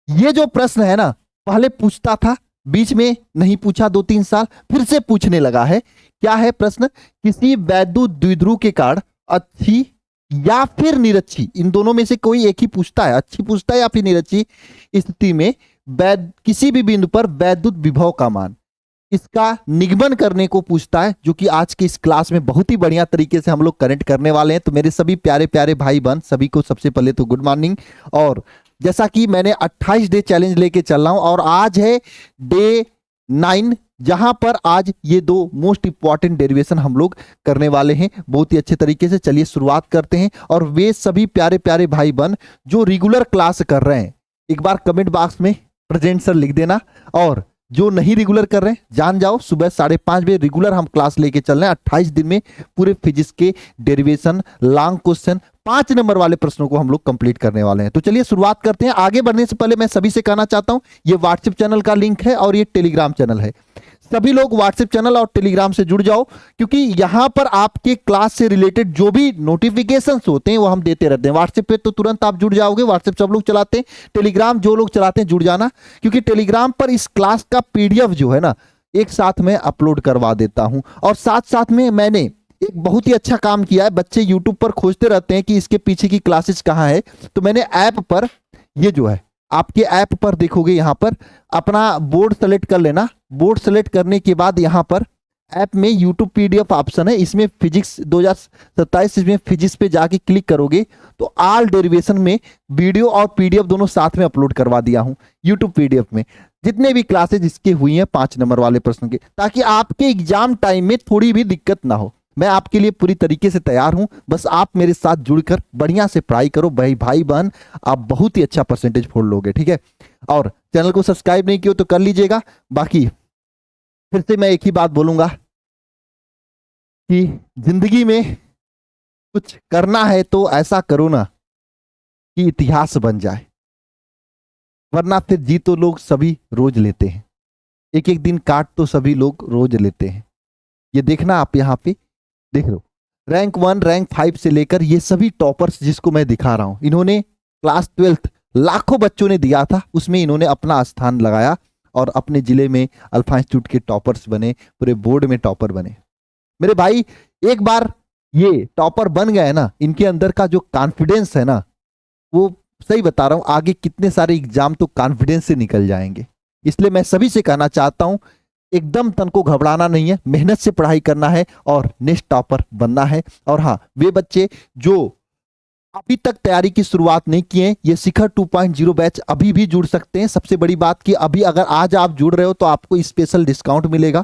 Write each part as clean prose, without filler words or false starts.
ये जो प्रश्न है ना, पहले पूछता था, बीच में नहीं पूछा 2-3 साल, फिर से पूछने लगा है। क्या है प्रश्न? किसी वैद्युत द्विध्रुव के कारण अच्छी या फिर निरक्षी, इन दोनों में से कोई एक ही पूछता है, अच्छी पूछता है या फिर निरक्षी स्थिति में किसी भी बिंदु पर वैद्युत विभव का मान, इसका निगमन करने को पूछता है, जो कि आज के इस क्लास में बहुत ही बढ़िया तरीके से हम लोग करेक्ट करने वाले हैं। तो मेरे सभी प्यारे प्यारे भाई बहन सभी को सबसे पहले तो गुड मॉर्निंग। और जैसा कि मैंने 28 डे चैलेंज लेके चल रहा हूं और आज है डे 9, जहां पर आज ये दो मोस्ट इंपॉर्टेंट डेरिवेशन हम लोग करने वाले हैं बहुत ही अच्छे तरीके से। चलिए शुरुआत करते हैं। और वे सभी प्यारे प्यारे भाई बहन जो रेगुलर क्लास कर रहे हैं, एक बार कमेंट बॉक्स में प्रेजेंट सर लिख देना। और जो नहीं रेगुलर कर रहे हैं जान जाओ, सुबह 5:30 बजे रेगुलर हम क्लास लेके चल रहे हैं। 28 दिन में पूरे फिजिक्स के डेरिवेशन, लॉन्ग क्वेश्चन, 5 नंबर वाले प्रश्नों को हम लोग कंप्लीट करने वाले हैं। तो चलिए शुरुआत करते हैं। आगे बढ़ने से पहले मैं सभी से कहना चाहता हूं, ये व्हाट्सएप चैनल का लिंक है और ये टेलीग्राम चैनल है। सभी लोग व्हाट्सएप चैनल और टेलीग्राम से जुड़ जाओ, क्योंकि यहां पर आपके क्लास से रिलेटेड जो भी नोटिफिकेशंस होते हैं वो हम देते रहते हैं। व्हाट्सएप पे तो तुरंत आप जुड़ जाओगे, व्हाट्सएप सब लोग चलाते हैं। टेलीग्राम जो लोग चलाते हैं जुड़ जाना, क्योंकि टेलीग्राम पर इस क्लास का पीडीएफ जो है ना, एक साथ में अपलोड करवा देता हूं। और साथ साथ में मैंने एक बहुत ही अच्छा काम किया है। बच्चे यूट्यूब पर खोजते रहते हैं कि इसके पीछे की क्लासेस कहाँ है, तो मैंने ऐप पर, ये जो है आपके ऐप पर देखोगे, यहां पर अपना बोर्ड सेलेक्ट कर लेना। बोर्ड सेलेक्ट करने के बाद यहां पर ऐप में यूट्यूब पीडीएफ ऑप्शन है, इसमें फिजिक्स 2027, इसमें फिजिक्स पे जाके क्लिक करोगे तो ऑल डेरिवेशन में वीडियो और पीडीएफ दोनों साथ में अपलोड करवा दिया हूं यूट्यूब पीडीएफ में, जितने भी क्लासेज इसके हुई हैं 5 नंबर वाले प्रश्न के, ताकि आपके एग्जाम टाइम में थोड़ी भी दिक्कत ना हो। मैं आपके लिए पूरी तरीके से तैयार हूं, बस आप मेरे साथ जुड़कर बढ़िया से पढ़ाई करो। भाई भाई बहन, आप बहुत ही अच्छा परसेंटेज फोड़ लोगे, ठीक है। और चैनल को सब्सक्राइब नहीं किया तो कर लीजिएगा। बाकी फिर से मैं एक ही बात बोलूंगा कि जिंदगी में कुछ करना है तो ऐसा करो ना कि इतिहास बन जाए, वरना फिर जी तो लोग सभी रोज लेते हैं, एक एक दिन काट तो सभी लोग रोज लेते हैं। ये देखना, आप यहाँ पे देख लो, रैंक 1 रैंक 5 से लेकर ये सभी टॉपर्स जिसको मैं दिखा रहा हूं, इन्होंने क्लास 12th लाखों बच्चों ने दिया था, उसमें इन्होंने अपना स्थान लगाया और अपने जिले में अल्फा इंस्टीट्यूट के टॉपर्स बने, पूरे बोर्ड में टॉपर बने। मेरे भाई, एक बार ये टॉपर बन गए ना, इनके अंदर का जो कॉन्फिडेंस है ना, वो सही बता रहा हूं, आगे कितने सारे एग्जाम तो कॉन्फिडेंस से निकल जाएंगे। इसलिए मैं सभी से कहना चाहता हूं, एकदम तन को घबराना नहीं है, मेहनत से पढ़ाई करना है और नेक्स्ट टॉपर बनना है। और हाँ, वे बच्चे जो अभी तक तैयारी की शुरुआत नहीं किए, ये शिखर 2.0 बैच अभी भी जुड़ सकते हैं। सबसे बड़ी बात कि अभी अगर आज आप जुड़ रहे हो तो आपको स्पेशल डिस्काउंट मिलेगा।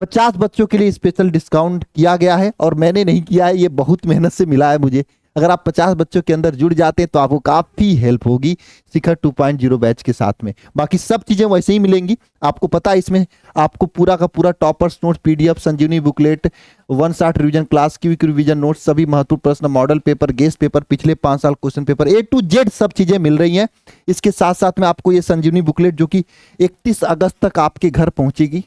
50 बच्चों के लिए स्पेशल डिस्काउंट किया गया है और मैंने नहीं किया है, ये बहुत मेहनत से मिला है मुझे। अगर आप 50 बच्चों के अंदर जुड़ जाते हैं तो आपको काफी हेल्प होगी शिखर 2.0 बैच के साथ में। बाकी सब चीजें वैसे ही मिलेंगी, आपको पता है। इसमें आपको पूरा का पूरा toppers notes, PDF, Sanjeevani booklet, 1 shot revision class, quick revision notes, सभी महत्वपूर्ण प्रश्न, मॉडल पेपर, गेस्ट पेपर, पिछले 5 साल question paper, A to Z सब चीजें मिल रही हैं। इसके साथ साथ में आपको ये संजीवनी बुकलेट जो कि 31 अगस्त तक आपके घर पहुंचेगी,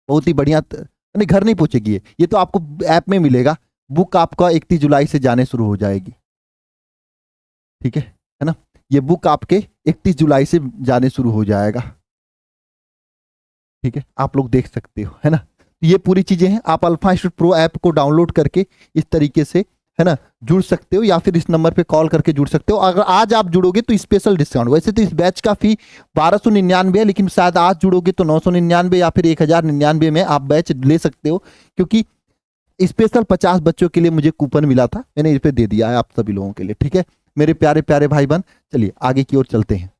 बहुत ही बढ़िया। नहीं, घर नहीं पहुंचेगी, ये तो आपको ऐप में मिलेगा। बुक आपका 31 जुलाई से जाने शुरू हो जाएगी, ठीक है ना। ये बुक आपके 31 जुलाई से जाने शुरू हो जाएगा, ठीक है, आप लोग देख सकते हो, है ना। ये पूरी चीजें हैं। आप अल्फा इंस्टीट्यूट प्रो ऐप को डाउनलोड करके इस तरीके से, है ना, जुड़ सकते हो, या फिर इस नंबर पे कॉल करके जुड़ सकते हो। अगर आज आप जुड़ोगे तो स्पेशल डिस्काउंट, वैसे तो इस बैच का फी 1299 है, लेकिन शायद आज जुड़ोगे तो 999 या फिर 1099 में आप बैच ले सकते हो, क्योंकि स्पेशल 50 बच्चों के लिए मुझे कूपन मिला था, मैंने इस पे दे दिया है आप सभी लोगों के लिए, ठीक है मेरे प्यारे प्यारे भाई बहन। चलिए आगे की ओर चलते हैं,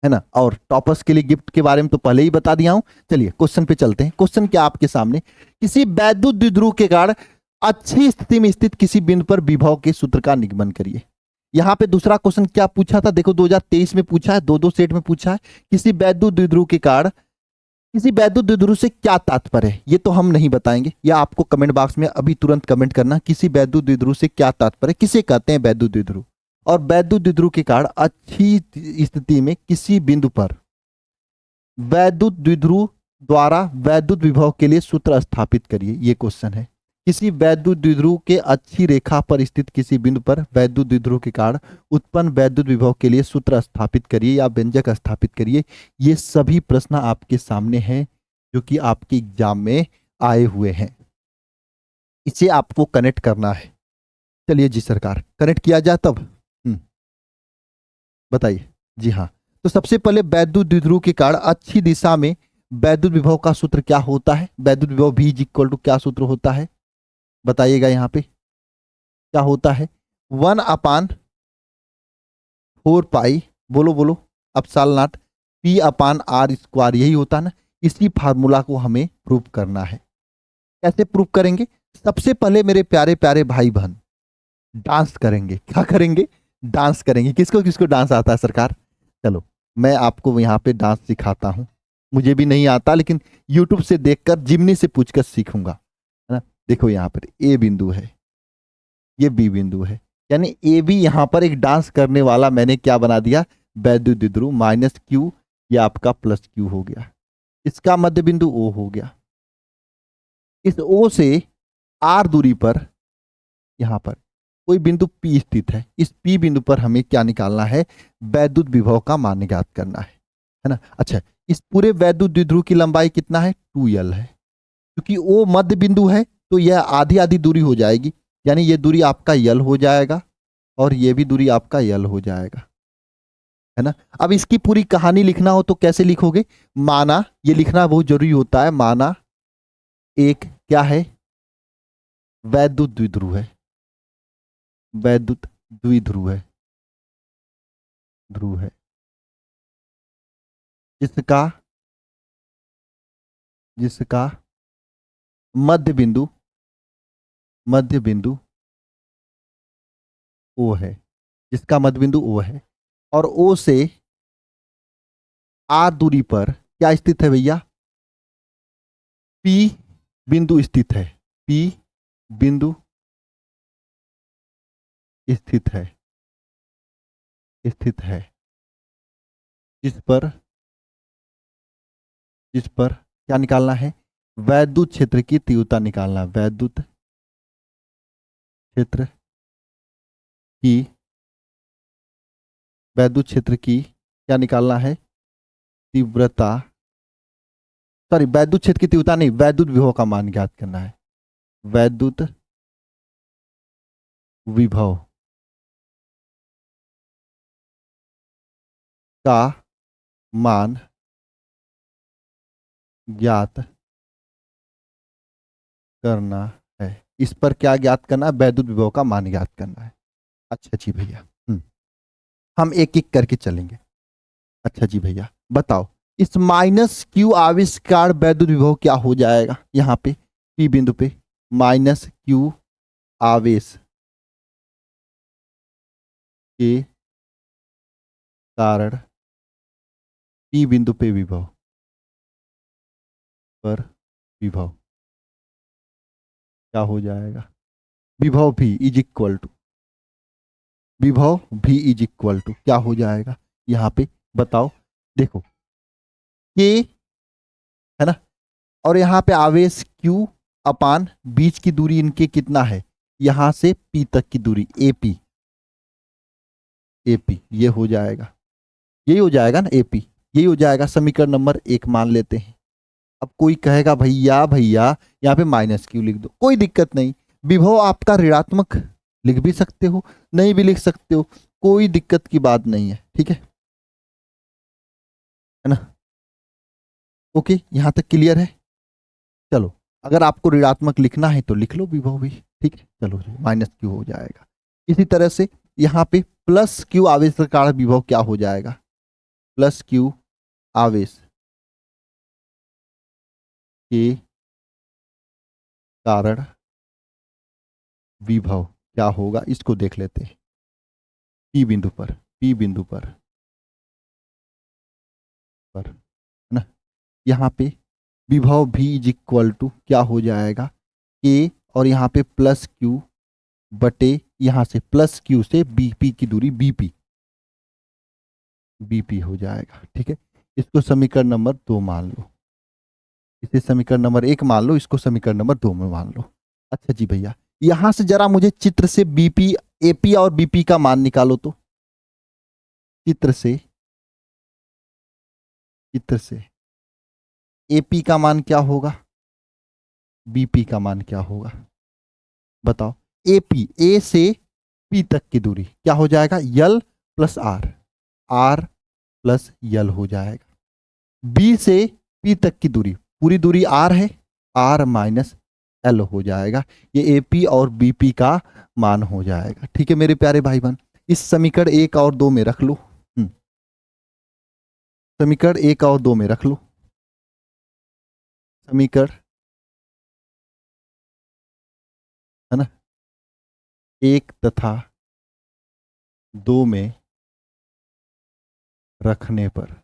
है ना। और टॉपर्स के लिए गिफ्ट के बारे में तो पहले ही बता दिया हूं। चलिए क्वेश्चन पे चलते हैं। क्वेश्चन क्या आपके सामने, किसी वैद्युत द्विध्रुव के कारण अच्छी स्थिति में स्थित किसी बिंदु पर विभव के सूत्र का निगमन करिए। यहाँ पे दूसरा क्वेश्चन क्या पूछा था, देखो 2023 में पूछा है, दो सेट में पूछा है। किसी वैद्युत द्विध्रुव के कारण, किसी वैद्युत द्विध्रुव से क्या तात्पर्य है, ये तो हम नहीं बताएंगे, या आपको कमेंट बॉक्स में अभी तुरंत कमेंट करना, किसी वैद्युत द्विध्रुव से क्या तात्पर्य, किसे कहते हैं वैद्युत द्विध्रुव। और वैद्युत द्विध्रुव के कारण अच्छी स्थिति में किसी बिंदु पर वैद्युत द्विध्रुव द्वारा वैद्युत विभव के लिए सूत्र स्थापित करिए, ये क्वेश्चन है। किसी वैद्युत द्विध्रुव के अच्छी रेखा पर स्थित किसी बिंदु पर वैद्युत द्विध्रुव के कारण उत्पन्न वैद्युत विभव के लिए सूत्र स्थापित करिए या व्यंजक स्थापित करिए। ये सभी प्रश्न आपके सामने हैं जो कि आपके एग्जाम में आए हुए हैं। इसे आपको कनेक्ट करना है। चलिए जी सरकार, कनेक्ट किया जाए तब बताइए। जी हाँ, तो सबसे पहले वैद्युत द्विध्रुव के कारण अच्छी दिशा में वैद्युत विभव का सूत्र क्या होता है? वैद्युत विभव V इज इक्वल टू क्या सूत्र होता है बताइएगा। यहाँ पे क्या होता है? 1/4 पाई, बोलो बोलो, अपसाल नाट P अपान R स्क्वायर, यही होता है ना। इसी फार्मूला को हमें प्रूव करना है। कैसे प्रूव करेंगे? सबसे पहले मेरे प्यारे प्यारे भाई बहन डांस करेंगे। क्या करेंगे? डांस करेंगे। किसको किसको डांस आता है सरकार? चलो मैं आपको यहाँ पे डांस सिखाता हूँ। मुझे भी नहीं आता, लेकिन यूट्यूब से देखकर, जिमनी से पूछकर सीखूंगा, है ना। देखो यहाँ पर ए बिंदु है, ये बी बिंदु है, यानी ए बी यहाँ पर एक डांस करने वाला मैंने क्या बना दिया? वैद्युत द्विध्रुव माइनस क्यू, ये आपका प्लस क्यू हो गया। इसका मध्य बिंदु ओ हो गया। इस ओ से आर दूरी पर यहां पर कोई बिंदु P स्थित है। इस P बिंदु पर हमें क्या निकालना है? वैद्युत विभव का मान ज्ञात करना है ना। अच्छा, इस पूरे वैद्युत द्विध्रुव की लंबाई कितना है? 2L है। क्योंकि O मध्य बिंदु है तो यह आधी आधी दूरी हो जाएगी, यानी ये दूरी आपका L हो जाएगा और ये भी दूरी आपका L हो जाएगा, है ना। अब इसकी पूरी कहानी लिखना हो तो कैसे लिखोगे? माना, ये लिखना बहुत जरूरी होता है, माना एक क्या है? वैद्युत द्विध्रुव है, वैद्युत द्विध्रुव है, ध्रुव है, जिसका जिसका मध्य बिंदु ओ है, जिसका मध्य बिंदु ओ है, और ओ से आर दूरी पर क्या स्थित है भैया? P बिंदु स्थित है। P बिंदु स्थित है, जिस पर क्या निकालना है? वैद्युत क्षेत्र की तीव्रता निकालना। वैद्युत क्षेत्र की क्या निकालना है? तीव्रता, सॉरी, वैद्युत क्षेत्र की तीव्रता नहीं, वैद्युत विभव का मान ज्ञात करना है। वैद्युत विभव का मान ज्ञात करना है। इस पर क्या ज्ञात करना है? वैद्युत विभव का मान ज्ञात करना है। अच्छा जी भैया, हम एक एक करके चलेंगे। अच्छा जी भैया बताओ, इस माइनस क्यू आविष्कार वैद्युत विभव क्या हो जाएगा? यहाँ पे P बिंदु पे माइनस क्यू आवेश के कारण P बिंदु पे विभव क्या हो जाएगा? विभव भी इज इक्वल टू क्या हो जाएगा? यहाँ पे बताओ, देखो के, है ना, और यहाँ पे आवेश Q अपान बीच की दूरी इनके कितना है? यहां से P तक की दूरी AP, ये हो जाएगा, यही हो जाएगा ना AP, यही हो जाएगा। समीकरण नंबर 1 मान लेते हैं। अब कोई कहेगा भैया यहाँ पे माइनस क्यू लिख दो, कोई दिक्कत नहीं। विभव आपका ऋणात्मक लिख भी सकते हो, नहीं भी लिख सकते हो, कोई दिक्कत की बात नहीं है, ठीक है ना। ओके, यहां तक क्लियर है। चलो, अगर आपको ऋणात्मक लिखना है तो लिख लो विभव भी, ठीक है। चलो, माइनस क्यू हो जाएगा। इसी तरह से यहाँ पे प्लस क्यू आवेश का कारण विभव क्या हो जाएगा? प्लस क्यू आवेश के कारण विभव क्या होगा? इसको देख लेते हैं। P बिंदु पर है ना, यहाँ पे विभव भी इज इक्वल टू क्या हो जाएगा? K, और यहाँ पे प्लस क्यू बटे, यहाँ से प्लस क्यू से BP की दूरी BP हो जाएगा, ठीक है। इसको समीकरण नंबर 2 मान लो, इसे समीकरण नंबर 1 मान लो, इसको समीकरण नंबर 2 में मान लो। अच्छा जी भैया, यहां से जरा मुझे चित्र से बीपी, एपी और बीपी का मान निकालो तो। चित्र से, चित्र से एपी का मान क्या होगा, बीपी का मान क्या होगा, बताओ। एपी, ए से पी तक की दूरी क्या हो जाएगा, L plus R, R plus L हो जाएगा। बी से पी तक की दूरी, पूरी दूरी आर है, आर माइनस एल हो जाएगा। ये एपी और बीपी का मान हो जाएगा। ठीक है मेरे प्यारे भाई बहन, इस समीकरण 1 और 2 में रख लो। समीकरण 1 और 2 में रख लो। समीकरण, है ना, 1 तथा 2 में रखने पर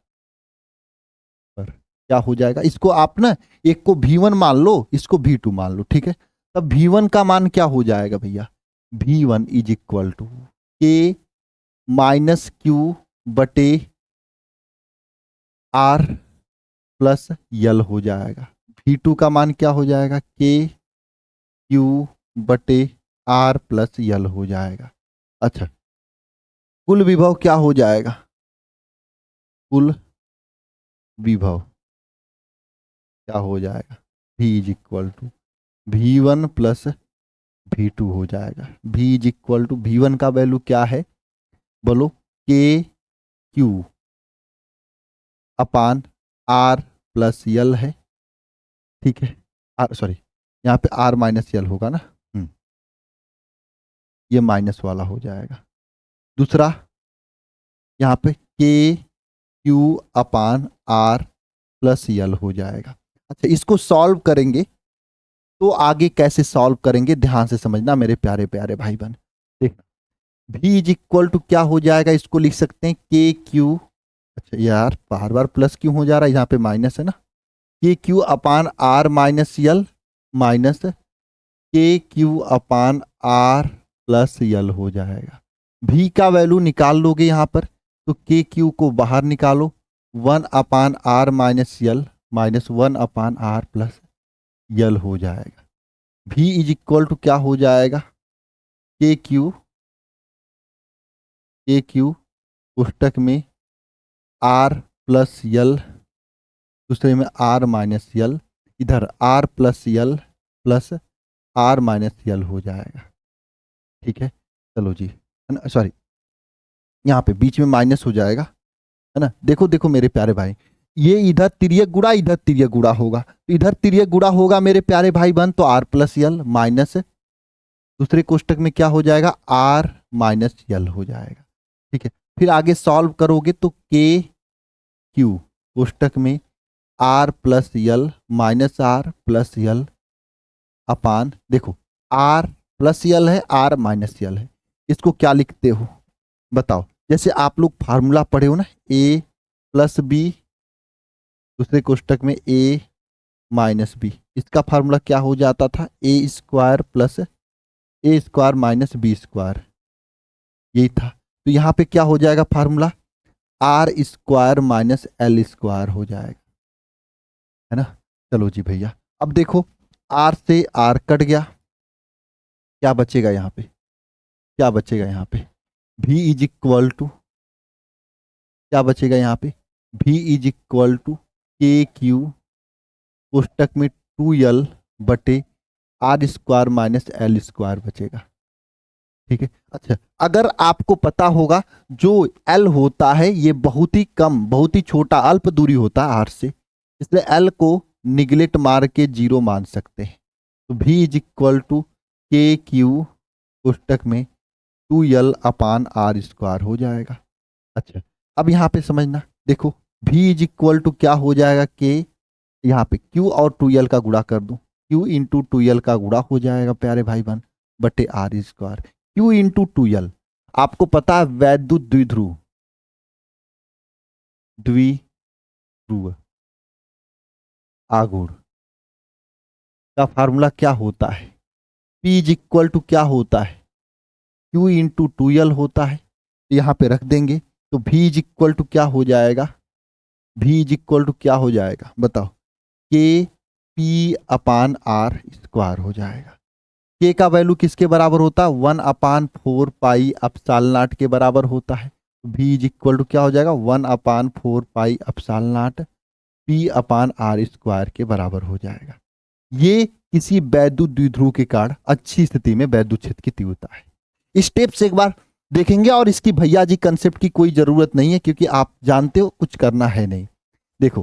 क्या हो जाएगा, इसको आप ना एक को V1 मान लो, इसको V2 मान लो, ठीक है। तब V1 का मान क्या हो जाएगा भैया, V1 इज इक्वल टू के माइनस क्यू बटे आर प्लस यल हो जाएगा। V2 का मान क्या हो जाएगा, के क्यू बटे आर प्लस यल हो जाएगा। अच्छा, कुल विभव क्या हो जाएगा, कुल विभव क्या हो जाएगा, V is equal to V1 plus V2 हो जाएगा। V is equal to V1 का वैल्यू क्या है, बोलो, K Q upon R plus L है, ठीक है। आर सॉरी, यहाँ पे आर माइनस यल होगा ना, ये माइनस वाला हो जाएगा। दूसरा, यहाँ पे K Q upon R plus L हो जाएगा। अच्छा, इसको सॉल्व करेंगे तो आगे कैसे सॉल्व करेंगे ध्यान से समझना मेरे प्यारे प्यारे भाई बहन। देखना, v इज इक्वल टू क्या हो जाएगा, इसको लिख सकते हैं के क्यू, अच्छा यार बार बार प्लस क्यों हो जा रहा है, यहाँ पे माइनस है ना, K Q upon R minus L, minus K Q upon R plus L हो जाएगा। v का वैल्यू निकाल लोगे यहाँ पर, तो के क्यू को बाहर निकालो, 1 upon R minus L minus 1 upon R plus L हो जाएगा। v इज इक्वल टू क्या हो जाएगा, के क्यू पुस्तक में आर प्लस यल, दूसरे में आर माइनस यल, इधर R plus L plus R minus L हो जाएगा। ठीक है, चलो जी, है ना, सॉरी यहाँ पे बीच में माइनस हो जाएगा, है ना। देखो देखो मेरे प्यारे भाई, ये इधर तिर्यक गुणा, इधर तिर्यक गुणा होगा, तो इधर तिर्यक गुणा होगा मेरे प्यारे भाई बहन, तो आर प्लस यल माइनस दूसरे कोष्टक में क्या हो जाएगा, आर माइनस यल हो जाएगा। ठीक है, फिर आगे सॉल्व करोगे तो के क्यू कोष्टक में R plus L minus R plus L upon, देखो आर प्लस यल है, आर माइनस यल है, इसको क्या लिखते हो बताओ। जैसे आप लोग फार्मूला पढ़े हो ना, ए प्लस बी दूसरे कोष्टक में ए माइनस बी, इसका फार्मूला क्या हो जाता था, A square plus A square minus B square, यही था। तो यहाँ पे क्या हो जाएगा formula, R square minus L square हो जाएगा, है ना। चलो जी भैया, अब देखो आर से आर कट गया, क्या बचेगा यहाँ पे, क्या बचेगा यहाँ पे, v इज इक्वल टू क्या बचेगा यहाँ पे, v is equal to K Q पुस्तक में 2l बटे R square minus L square बचेगा। ठीक है, अच्छा अगर आपको पता होगा जो l होता है ये बहुत ही कम, बहुत ही छोटा अल्प दूरी होता है r से, इसलिए l को निगलेक्ट मार के 0 मान सकते हैं। तो v is equal to K Q पुस्तक में 2l अपान आर स्क्वायर हो जाएगा। अच्छा, अब यहाँ पे समझना, देखो v इज इक्वल टू क्या हो जाएगा, के यहाँ पे q और 2l का गुणा कर दूं, q इंटू 2l का गुणा हो जाएगा प्यारे भाई बहन बटे R square, q into 2l आपको पता है वैद्युत द्विध्रुव, द्विध्रुव आघूर्ण का फार्मूला क्या होता है, p इज इक्वल टू क्या होता है, q इंटू 2l होता है, यहाँ पे रख देंगे, तो v इज इक्वल टू क्या हो जाएगा, v इज इक्वल टू क्या हो जाएगा बताओ, के पी अपान आर स्क्वायर हो जाएगा। के का वैल्यू किसके बराबर होता है, 1/4 पाई एप्सिलॉन नॉट के बराबर होता है। v इज इक्वल टू क्या हो जाएगा, 1/4 पाई एप्सिलॉन नॉट p/r² के बराबर हो जाएगा। ये किसी वैद्युत द्विध्रुव के कारण अच्छी स्थिति में वैद्युत क्षेत्र की तीव्रता है। स्टेप्स एक बार देखेंगे और इसकी भैया जी कंसेप्ट की कोई जरूरत नहीं है, क्योंकि आप जानते हो कुछ करना है नहीं। देखो,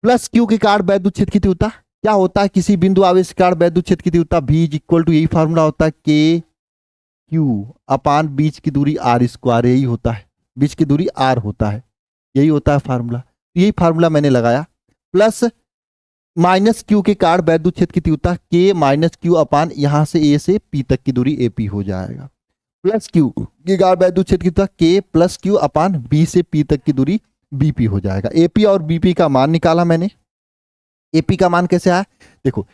प्लस क्यू के कारण वैद्युत क्षेत्र की तीव्रता क्या होता है, किसी बिंदु आवेश के कारण वैद्युत क्षेत्र की तीव्रता v इज इक्वल टू, यही फॉर्मूला होता है के क्यू अपान बीच की दूरी r², यही होता है, बीच की दूरी r होता है, यही होता है फार्मूला। यही फार्मूला मैंने लगाया, प्लस माइनस क्यू के कारण वैद्युत क्षेत्र की तीव्रता के माइनस क्यू अपान यहां से ए से पी तक की दूरी AP हो जाएगा, प्लस क्यू के कारण वैद्युत क्षेत्र की तीव्रता के प्लस क्यू अपान बी से पी तक की दूरी BP हो जाएगा। AP और BP का मान निकाला मैंने। AP का मान कैसे आया, देखो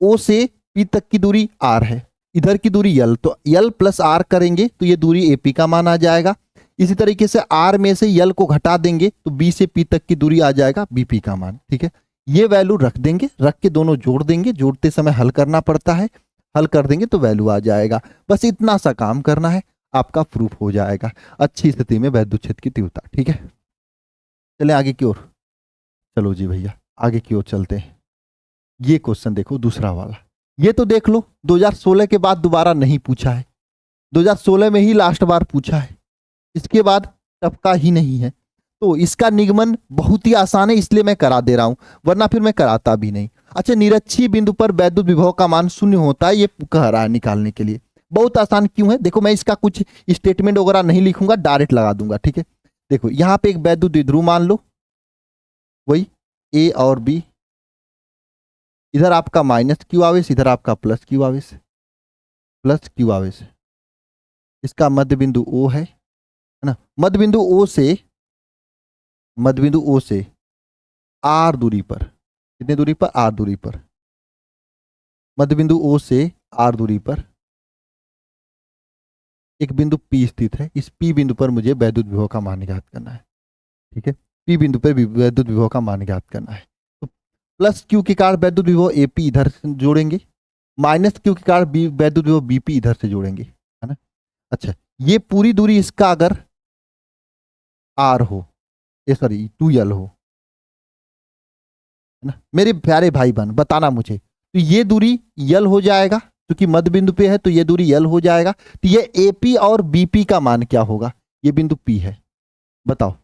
O से P तक की दूरी R है, इधर की दूरी L, तो L प्लस R करेंगे तो ये दूरी AP का मान आ जाएगा। इसी तरीके से R में से L को घटा देंगे तो B से P तक की दूरी आ जाएगा BP का मान। ठीक है, ये वैल्यू रख देंगे, रख के दोनों जोड़ देंगे, जोड़ते समय हल करना पड़ता है, हल कर देंगे तो वैल्यू आ जाएगा। बस इतना सा काम करना है, आपका प्रूफ हो जाएगा अच्छी स्थिति में वैद्युत क्षेत्र की तीव्रता। ठीक है, चलें आगे की ओर। चलो जी भैया आगे की ओर चलते हैं। ये क्वेश्चन देखो दूसरा वाला, ये तो देख लो 2016 के बाद दोबारा नहीं पूछा है, 2016 में ही लास्ट बार पूछा है, इसके बाद टपका ही नहीं है। तो इसका निगमन बहुत ही आसान है, इसलिए मैं करा दे रहा हूं, वरना फिर मैं कराता भी नहीं। अच्छा, निरक्षीय बिंदु पर वैद्युत विभव का मान 0 होता है, ये कह रहा है निकालने के लिए। बहुत आसान क्यों है, देखो मैं इसका कुछ स्टेटमेंट वगैरह नहीं लिखूंगा, डायरेक्ट लगा दूंगा। ठीक है, देखो यहां पे एक वैद्युत द्विध्रुव मान लो, वही ए और बी, इधर आपका माइनस क्यू आवेश, इधर आपका प्लस क्यू आवेश, प्लस क्यू आवेश। इसका मध्य बिंदु ओ है ना, मध्य बिंदु ओ से, मध्य बिंदु ओ से आर दूरी पर, कितनी दूरी पर, आर दूरी पर, मध्य बिंदु ओ से आर दूरी पर एक बिंदु P स्थित है। इस P बिंदु पर मुझे वैद्युत विभव का मान ज्ञात करना है। ठीक है, P बिंदु पर वैद्युत विभव का मान ज्ञात करना है। तो प्लस क्यू के कारण वैद्युत विभव AP इधर से जोड़ेंगे, माइनस क्यू के कारण वैद्युत विभव BP इधर से जोड़ेंगे, है ना। अच्छा, ये पूरी दूरी इसका अगर R हो, ये सॉरी 2L हो, है ना मेरे प्यारे भाई बहन, बताना मुझे, तो ये दूरी L हो जाएगा, क्योंकि मध्य बिंदु पे है तो ये दूरी L हो जाएगा। तो ये AP और BP का मान क्या होगा, ये बिंदु P है, बताओ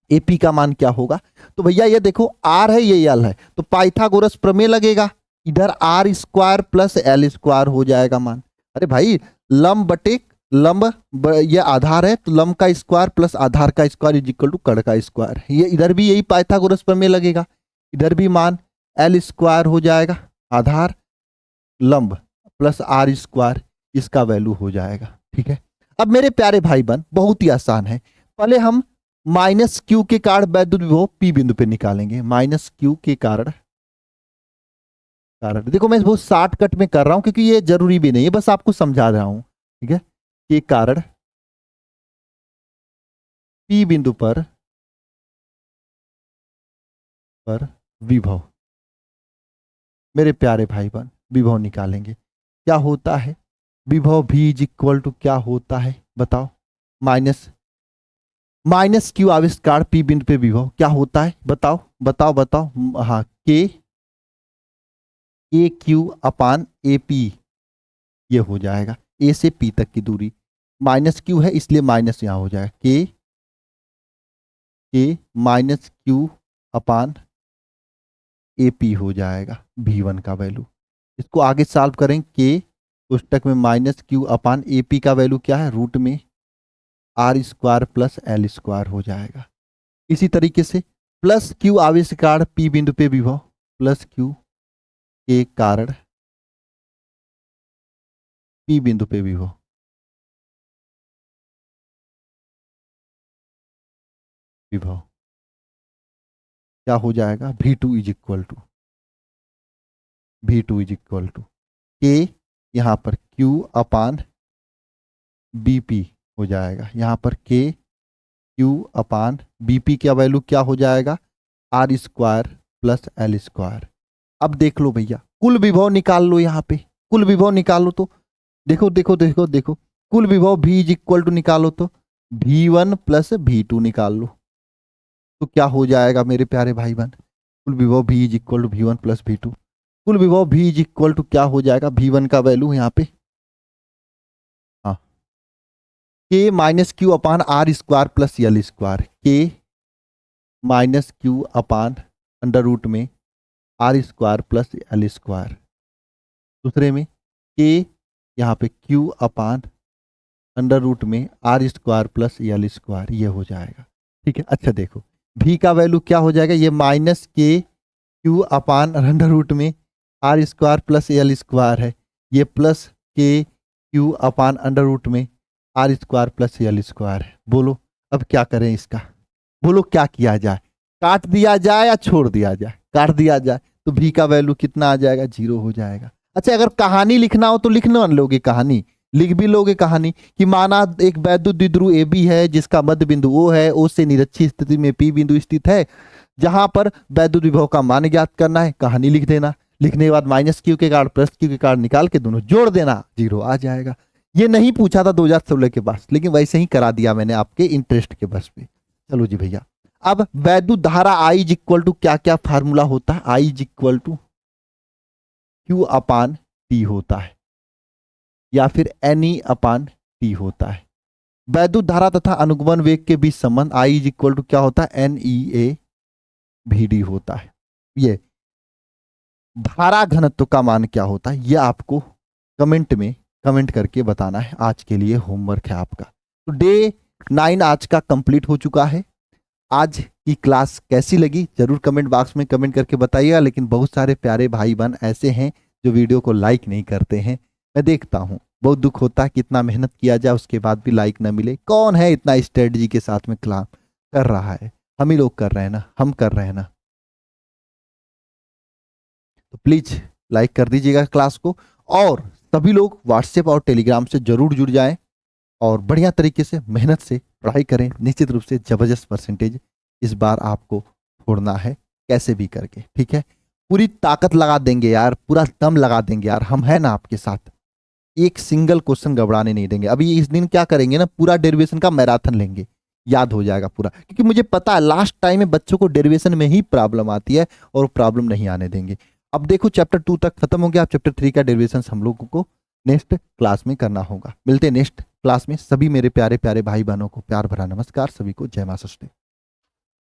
AP का मान क्या होगा। तो भैया ये देखो R है, ये L है, तो पाइथागोरस प्रमेय लगेगा, इधर R² प्लस L² हो जाएगा मान। अरे भाई लंब बटे लंब, ये आधार है तो लंब का स्क्वायर प्लस आधार का स्क्वायर इज इक्वल टू कर्ण का स्क्वायर। ये इधर भी यही पाइथागोरस प्रमेय लगेगा, इधर भी मान L² हो जाएगा, आधार लंब प्लस R², इसका वैल्यू हो जाएगा। ठीक है, अब मेरे प्यारे भाई बहन बहुत ही आसान है, पहले हम माइनस क्यू के कारण वैद्युत विभव P बिंदु पे निकालेंगे। माइनस क्यू के कारण देखो मैं बहुत शॉर्टकट में कर रहा हूं क्योंकि ये जरूरी भी नहीं है, बस आपको समझा रहा हूं। ठीक है, के कारण P बिंदु पर विभव, मेरे प्यारे भाई बहन विभव निकालेंगे। क्या होता है विभव, V इज इक्वल टू क्या होता है बताओ, माइनस क्यू आविष्कार P बिंदु पे विभव क्या होता है, बताओ बताओ बताओ। हाँ, के क्यू अपान AP, ये हो जाएगा A से P तक की दूरी, माइनस क्यू है इसलिए माइनस यहां हो जाएगा, के माइनस क्यू अपान AP हो जाएगा V1 का वैल्यू। इसको आगे सॉल्व करें, के पुस्तक में माइनस क्यू अपान AP का वैल्यू क्या है, रूट में R² प्लस L² हो जाएगा। इसी तरीके से प्लस क्यू आविष्कार P बिंदु पे विभव, प्लस क्यू के कारण P बिंदु पे विभव, क्या हो जाएगा, V2 इज इक्वल टू के, यहां पर Q अपान BP हो जाएगा, यहां पर के Q अपान BP का वैल्यू क्या हो जाएगा, R² प्लस L²। अब देख लो भैया कुल विभव निकाल लो, यहाँ पे कुल विभव निकालो तो देखो देखो देखो देखो, कुल विभव V इज इक्वल टू निकालो तो V1 प्लस V2 निकाल लो, तो क्या हो जाएगा मेरे प्यारे भाई बहन, कुल विभव V is equal to V1 plus V2, कुल विभव V इज इक्वल टू क्या हो जाएगा, V1 का वैल्यू यहाँ पे हाँ K minus Q upon R square plus L square, K minus Q upon under root में R square plus L square, दूसरे में K यहाँ पे Q अपान अंडर रूट में R square plus L square, ये हो जाएगा। ठीक है, अच्छा देखो V का वैल्यू क्या हो जाएगा, ये minus K Q upon under root में R square plus L square है, ये plus K Q upon under root में R square plus L square है। बोलो अब क्या करें इसका, बोलो क्या किया जाए, काट दिया जाए या छोड़ दिया जाए, काट दिया जाए तो V का वैल्यू कितना आ जाएगा, 0 हो जाएगा। अच्छा अगर कहानी लिखना हो तो लिखना लोगे, कहानी लिख भी लोगे कहानी कि माना एक वैद्युत द्विध्रुव ए बी है जिसका मध्य बिंदु O है, O से निरक्षीय स्थिति में P बिंदु स्थित है, जहां पर वैद्युत विभव का मान ज्ञात करना है, कहानी लिख देना, लिखने के बाद माइनस क्यू के कार्ड प्लस क्यू के कार्ड निकाल के दोनों जोड़ देना, 0 आ जाएगा। ये नहीं पूछा था 2016 के पास, लेकिन वैसे ही करा दिया मैंने आपके इंटरेस्ट के बस पे। चलो जी भैया, अब वैद्युत धारा I इज इक्वल टू क्या क्या फार्मूला होता है, I is equal to Q upon T होता है या फिर NE अपान टी होता है। वैद्युत धारा तथा अनुगमन वेग के बीच संबंध I इज इक्वल टू क्या होता है, NEA VD होता है। ये धारा घनत्व का मान क्या होता है, ये आपको कमेंट में कमेंट करके बताना है। आज के लिए होमवर्क है आपका। तो डे 9 आज का कंप्लीट हो चुका है। आज की क्लास कैसी लगी जरूर कमेंट बॉक्स में कमेंट करके बताइएगा। लेकिन बहुत सारे प्यारे भाई बहन ऐसे हैं जो वीडियो को लाइक नहीं करते हैं, मैं देखता हूँ, बहुत दुख होता है कि इतना मेहनत किया जाए उसके बाद भी लाइक ना मिले। कौन है इतना स्ट्रेटजी के साथ में क्लास कर रहा है, हम ही लोग कर रहे हैं ना, हम कर रहे हैं ना। तो प्लीज लाइक कर दीजिएगा क्लास को, और सभी लोग व्हाट्सएप और टेलीग्राम से जरूर जुड़ जाएं और बढ़िया तरीके से मेहनत से पढ़ाई करें। निश्चित रूप से जबरदस्त परसेंटेज इस बार आपको फोड़ना है कैसे भी करके, ठीक है। पूरी ताकत लगा देंगे यार, पूरा दम लगा देंगे यार, हम है ना आपके साथ, एक सिंगल क्वेश्चन घबराने नहीं देंगे। अभी इस दिन क्या करेंगे ना, पूरा डेरिवेशन का मैराथन लेंगे, याद हो जाएगा पूरा, क्योंकि मुझे पता है लास्ट टाइम में बच्चों को डेरिवेशन में ही प्रॉब्लम आती है और प्रॉब्लम नहीं आने देंगे। अब देखो चैप्टर 2 तक खत्म हो गया, अब चैप्टर 3 का डेरिवेशन हम लोगों को नेक्स्ट क्लास में करना होगा। मिलते हैं नेक्स्ट क्लास में। सभी मेरे प्यारे प्यारे भाई बहनों को प्यार भरा नमस्कार, सभी को जय मां सस्ते।